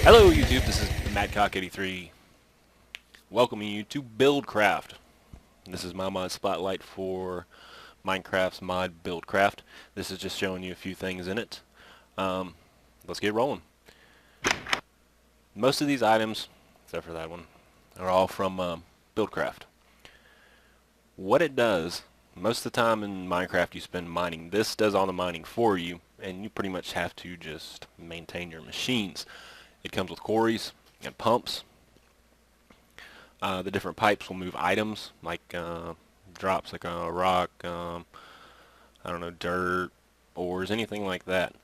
Hello YouTube, this is Madcock83 welcoming you to Buildcraft. This is my mod spotlight for Minecraft's mod Buildcraft. This is just showing you a few things in it. Let's get rolling. Most of these items, except for that one, are all from Buildcraft. What it does, most of the time in Minecraft you spend mining. This does all the mining for you, and you pretty much have to just maintain your machines. It comes with quarries and pumps. The different pipes will move items like drops, like a rock, I don't know, dirt, ores, anything like that.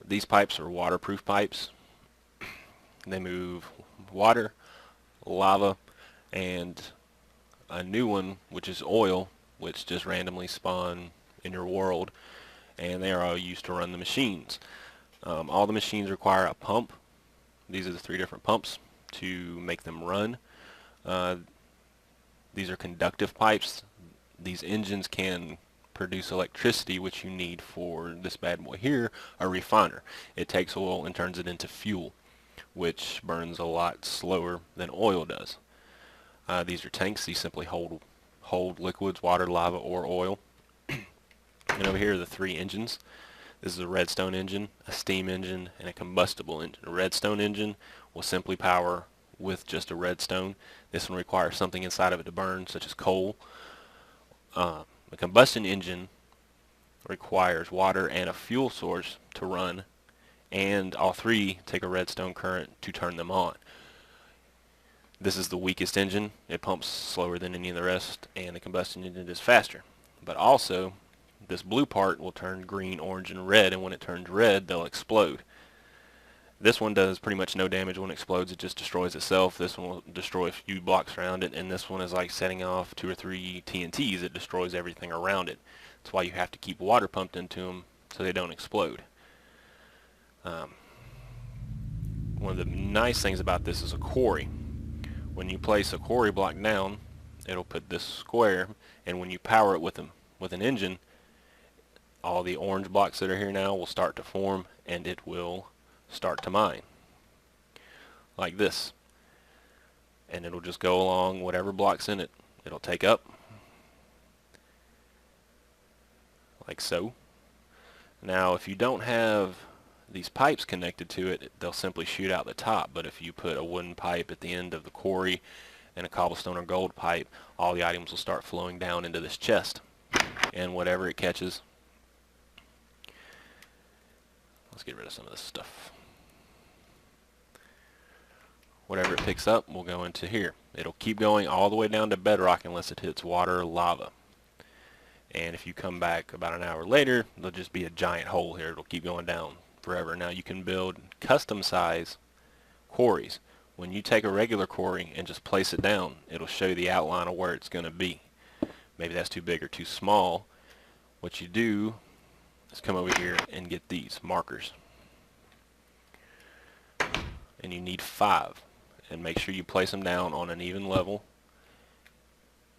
These pipes are waterproof pipes. They move water, lava, and a new one, which is oil, which just randomly spawn in your world, and they are all used to run the machines. All the machines require a pump. These are the 3 different pumps to make them run. These are conductive pipes. These engines can produce electricity, which you need for this bad boy here, a refiner. It takes oil and turns it into fuel, which burns a lot slower than oil does. These are tanks. These simply hold liquids, water, lava, or oil. And over here are the 3 engines. This is a redstone engine, a steam engine, and a combustible engine. A redstone engine will simply power with just a redstone. This one requires something inside of it to burn, such as coal. A combustion engine requires water and a fuel source to run, and all 3 take a redstone current to turn them on. This is the weakest engine. It pumps slower than any of the rest, and the combustion engine is faster. But also, this blue part will turn green, orange, and red, and when it turns red, they'll explode. This one does pretty much no damage when it explodes. It just destroys itself. This one will destroy a few blocks around it, and this one is like setting off 2 or 3 TNTs. It destroys everything around it. That's why you have to keep water pumped into them so they don't explode. One of the nice things about this is a quarry. When you place a quarry block down, it'll put this square, and when you power it with an engine, all the orange blocks that are here now will start to form, and it will start to mine like this, and it'll just go along whatever blocks in it. It'll take up like so. Now if you don't have these pipes connected to it, they'll simply shoot out the top, but if you put a wooden pipe at the end of the quarry and a cobblestone or gold pipe, all the items will start flowing down into this chest, and whatever it catches. Let's get rid of some of this stuff. Whatever it picks up will go into here. It'll keep going all the way down to bedrock unless it hits water or lava. And if you come back about an hour later, there'll just be a giant hole here. It'll keep going down forever. Now you can build custom size quarries. When you take a regular quarry and just place it down, it'll show you the outline of where it's going to be. Maybe that's too big or too small. What you do is come over here and get these markers. And you need 5. And make sure you place them down on an even level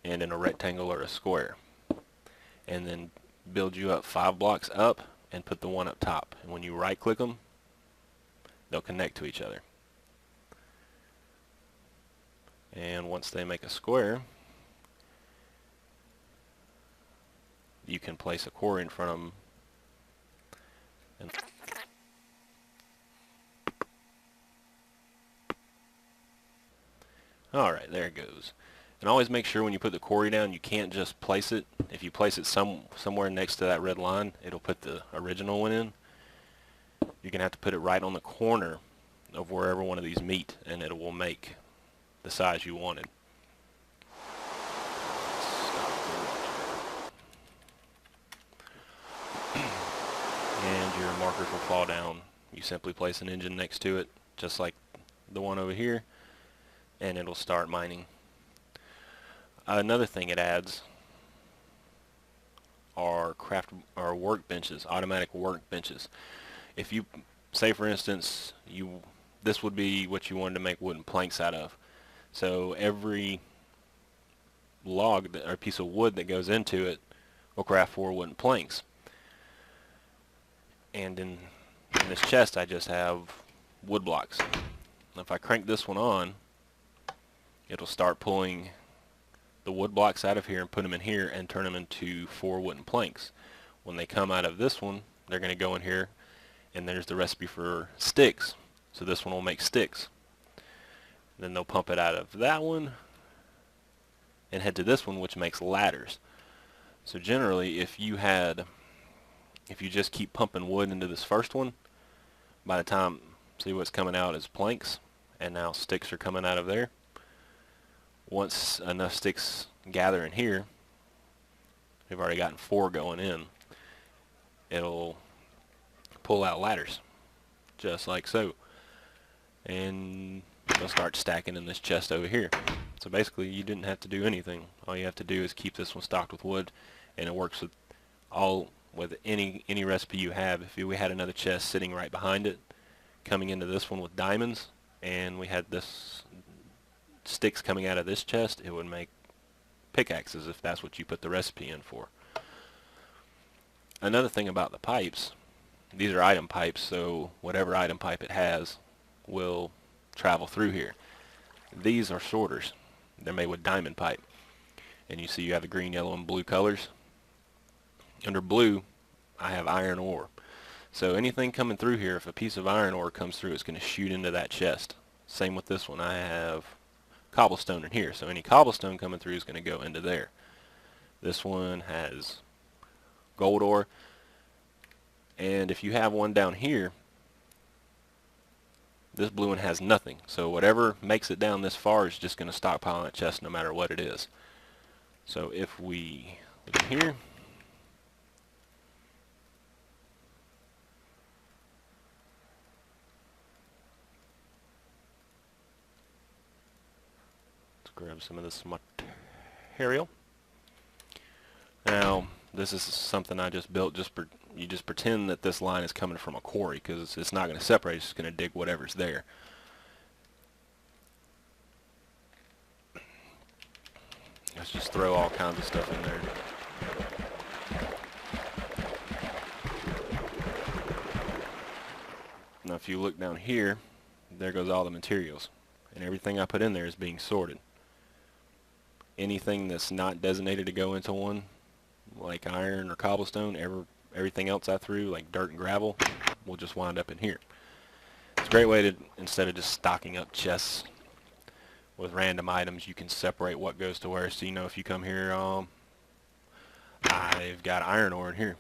and in a rectangle or a square. And then build you up 5 blocks up and put the one up top. And when you right click them, they'll connect to each other. And once they make a square, you can place a quarry in front of them. And alright, there it goes. And always make sure when you put the quarry down, you can't just place it. If you place it somewhere next to that red line, it'll put the original one in. You're going to have to put it right on the corner of wherever one of these meet, and it will make the size you wanted. And your markers will fall down. You simply place an engine next to it, just like the one over here, and it'll start mining. Another thing it adds are workbenches, automatic workbenches. If you say, for instance, this would be what you wanted to make wooden planks out of. So every log or piece of wood that goes into it will craft 4 wooden planks. And in this chest I just have wood blocks. Now if I crank this one on, it'll start pulling the wood blocks out of here and put them in here and turn them into 4 wooden planks. When they come out of this one, they're going to go in here, and there's the recipe for sticks. So this one will make sticks. Then they'll pump it out of that one and head to this one, which makes ladders. So generally, if you just keep pumping wood into this first one, by the time, see what's coming out is planks, and now sticks are coming out of there. Once enough sticks gather in here, we've already gotten 4 going in, it'll pull out ladders, just like so. And they'll start stacking in this chest over here. So basically you didn't have to do anything. All you have to do is keep this one stocked with wood, and it works with any recipe you have. If we had another chest sitting right behind it, coming into this one with diamonds, and we had this sticks coming out of this chest, it would make pickaxes if that's what you put the recipe in for. Another thing about the pipes, these are item pipes, so whatever item pipe it has will travel through here. These are sorters. They're made with diamond pipe, and you see you have the green, yellow, and blue colors. Under blue, I have iron ore. So anything coming through here, if a piece of iron ore comes through, it's going to shoot into that chest. Same with this one. I have cobblestone in here, so any cobblestone coming through is going to go into there. This one has gold ore, and if you have one down here, this blue one has nothing, so whatever makes it down this far is just going to stockpile in that chest no matter what it is. So if we look in here, grab some of this material. Now this is something I just built. You just pretend that this line is coming from a quarry, because it's not going to separate. It's just going to dig whatever's there. Let's just throw all kinds of stuff in there. Now if you look down here, there goes all the materials, and everything I put in there is being sorted. Anything that's not designated to go into one, like iron or cobblestone, everything else I threw, like dirt and gravel, will just wind up in here. It's a great way to, instead of just stocking up chests with random items, you can separate what goes to where. So you know, if you come here, I've got iron ore in here.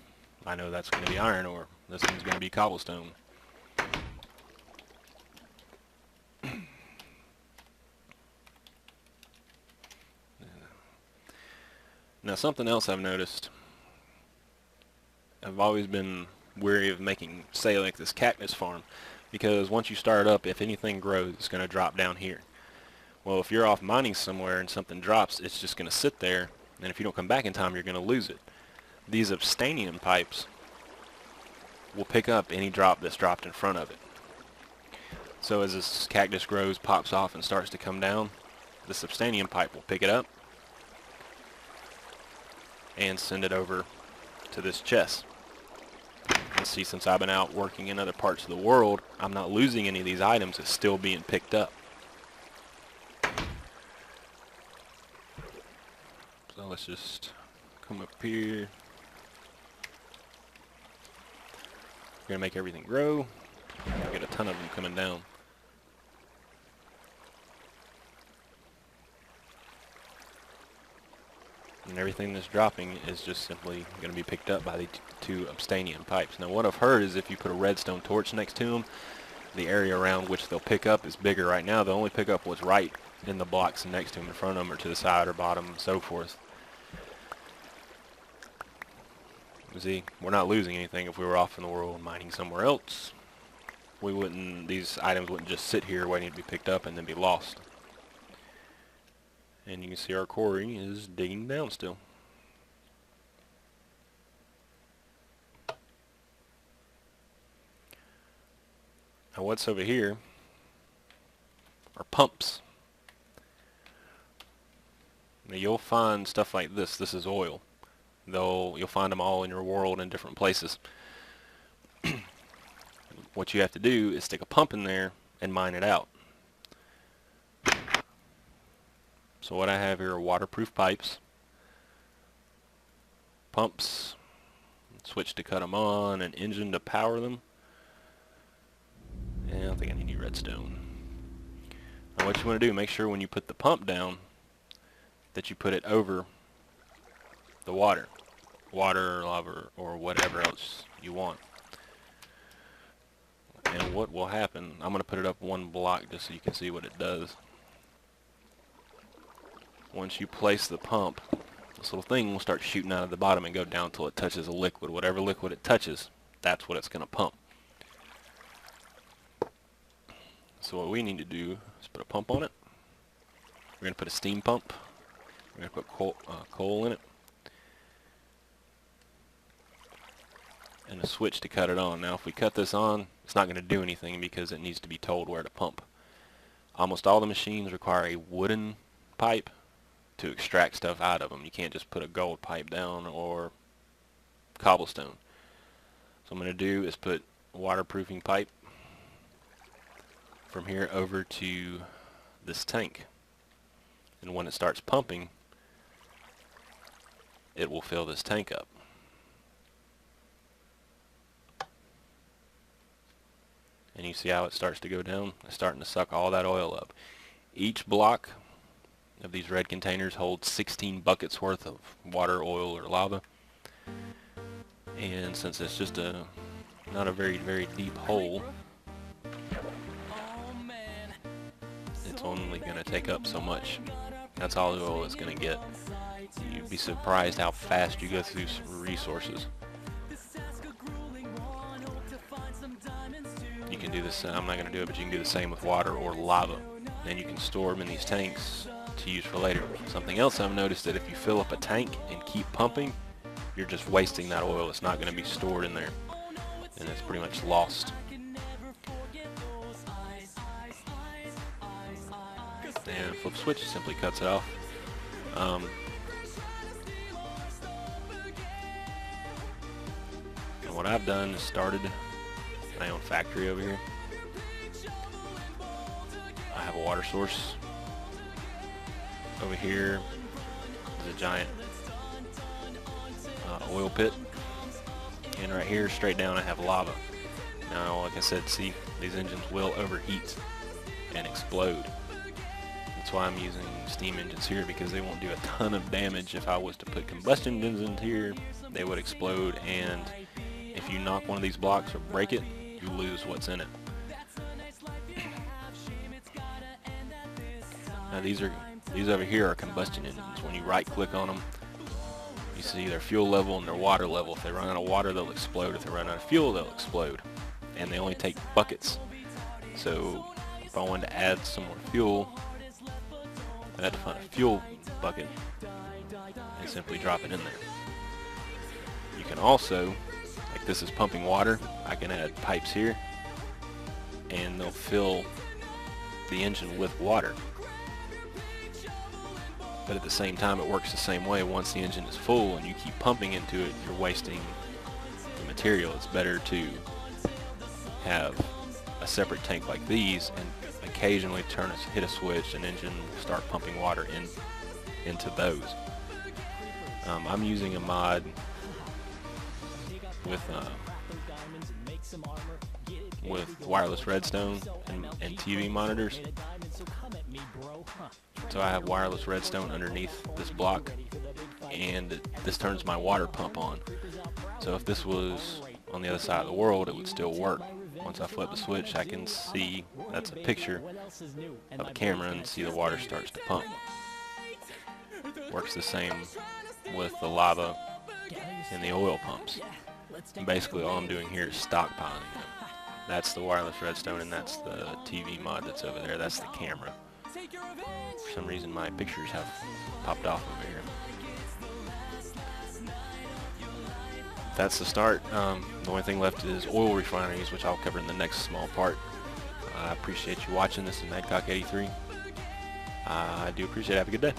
I know that's going to be iron ore. This one's going to be cobblestone. Now something else I've noticed, I've always been weary of making, say, like this cactus farm, because once you start up, if anything grows, it's going to drop down here. Well, if you're off mining somewhere and something drops, it's just going to sit there, and if you don't come back in time, you're going to lose it. These obsidian pipes will pick up any drop that's dropped in front of it. So as this cactus grows, pops off, and starts to come down, the obsidian pipe will pick it up and send it over to this chest. And see, since I've been out working in other parts of the world, I'm not losing any of these items. It's still being picked up. So let's just come up here. We're going to make everything grow. We'll get a ton of them coming down. And everything that's dropping is just simply going to be picked up by the 2 obsidian pipes. Now what I've heard is if you put a redstone torch next to them, the area around which they'll pick up is bigger. Right now they'll only pick up what's right in the blocks next to them, in front of them, or to the side or bottom, and so forth. See, we're not losing anything. If we were off in the world mining somewhere else, these items wouldn't just sit here waiting to be picked up and then be lost. And you can see our quarry is digging down still. Now what's over here are pumps. Now you'll find stuff like this. This is oil. You'll find them all in your world in different places. what you have to do is stick a pump in there and mine it out. So what I have here are waterproof pipes, pumps, switch to cut them on, an engine to power them, and I don't think I need any redstone. Now what you want to do, make sure when you put the pump down that you put it over the water or lava or whatever else you want. And what will happen, I'm going to put it up one block just so you can see what it does. Once you place the pump, this little thing will start shooting out of the bottom and go down until it touches a liquid. Whatever liquid it touches, that's what it's going to pump. So what we need to do is put a pump on it. We're going to put a steam pump. We're going to put coal in it. And a switch to cut it on. Now if we cut this on, it's not going to do anything because it needs to be told where to pump. Almost all the machines require a wooden pipe to extract stuff out of them. You can't just put a gold pipe down or cobblestone. So what I'm going to do is put a waterproofing pipe from here over to this tank. And when it starts pumping, it will fill this tank up. And you see how it starts to go down? It's starting to suck all that oil up. Each block of these red containers holds 16 buckets worth of water, oil, or lava. And since it's just not a very deep hole, it's only going to take up so much. That's all the oil it's going to get. You'd be surprised how fast you go through resources. You can do this, I'm not going to do it, but you can do the same with water or lava. And you can store them in these tanks to use for later. Something else I've noticed, that if you fill up a tank and keep pumping, you're just wasting that oil. It's not going to be stored in there, and it's pretty much lost. And flip switch simply cuts it off. And what I've done is started my own factory over here. I have a water source. Over here is a giant oil pit, and right here straight down I have lava. Now like I said, see, these engines will overheat and explode. That's why I'm using steam engines here, because they won't do a ton of damage. If I was to put combustion engines here, they would explode, and if you knock one of these blocks or break it, you lose what's in it. Now these over here are combustion engines. When you right click on them, you see their fuel level and their water level. If they run out of water, they'll explode. If they run out of fuel, they'll explode. And they only take buckets. So if I wanted to add some more fuel, I'd have to find a fuel bucket and simply drop it in there. You can also, like this is pumping water, I can add pipes here and they'll fill the engine with water. But at the same time, it works the same way. Once the engine is full and you keep pumping into it, you're wasting the material. It's better to have a separate tank like these and occasionally hit a switch, and engine will start pumping water into those. I'm using a mod with wireless redstone and TV monitors. So I have wireless redstone underneath this block, and this turns my water pump on. So if this was on the other side of the world, it would still work. Once I flip the switch, I can see, that's a picture of the camera, and see the water starts to pump. Works the same with the lava and the oil pumps. And basically all I'm doing here is stockpiling them. That's the wireless redstone, and that's the TV mod that's over there. That's the camera. For some reason my pictures have popped off over here. That's the start. The only thing left is oil refineries, which I'll cover in the next small part. I appreciate you watching. This is Madcock83. I do appreciate it. Have a good day.